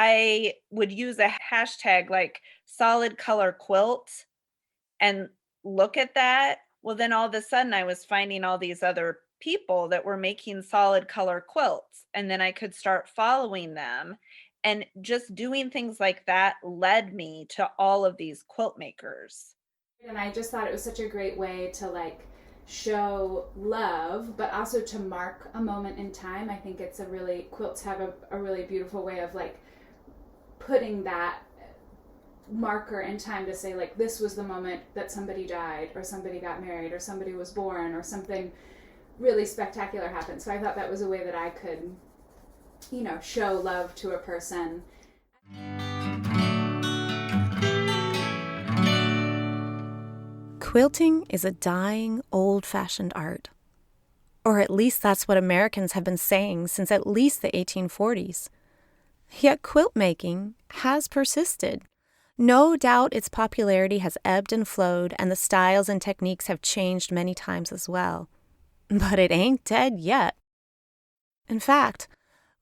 I would use a hashtag like solid color quilt and look at that, well, then all of a sudden I was finding all these other people that were making solid color quilts, and then I could start following them. And just doing things like that led me to all of these quilt makers. And I just thought it was such a great way to like show love, but also to mark a moment in time. I think it's a really, quilts have a really beautiful way of like putting that marker in time to say like this was the moment that somebody died or somebody got married or somebody was born or something really spectacular happened. So I thought that was a way that I could, show love to a person. Quilting is a dying, old-fashioned art. Or at least that's what Americans have been saying since at least the 1840s. Yet quilt making has persisted. No doubt its popularity has ebbed and flowed, and the styles and techniques have changed many times as well. But it ain't dead yet. In fact,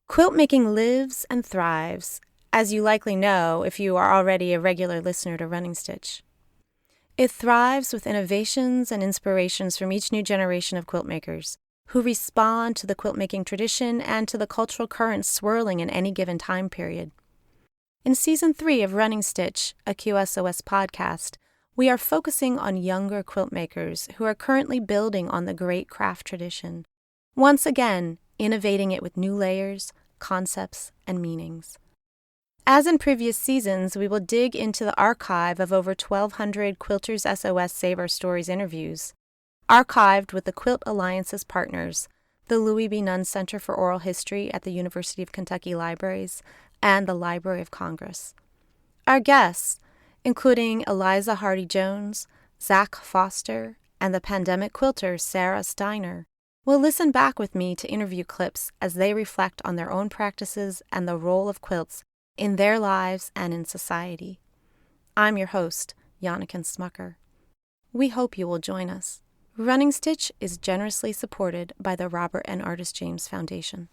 quilt making lives and thrives, as you likely know if you are already a regular listener to Running Stitch. It thrives with innovations and inspirations from each new generation of quilt makers, who respond to the quilt-making tradition and to the cultural currents swirling in any given time period. In Season 3 of Running Stitch, a QSOS podcast, we are focusing on younger quilt makers who are currently building on the great craft tradition, once again innovating it with new layers, concepts, and meanings. As in previous seasons, we will dig into the archive of over 1,200 Quilters SOS Save Our Stories interviews, archived with the Quilt Alliance's partners, the Louis B. Nunn Center for Oral History at the University of Kentucky Libraries, and the Library of Congress. Our guests, including Eliza Hardy-Jones, Zach Foster, and the pandemic quilter Sarah Steiner, will listen back with me to interview clips as they reflect on their own practices and the role of quilts in their lives and in society. I'm your host, Yanniken Smucker. We hope you will join us. Running Stitch is generously supported by the Robert and Artis James Foundation.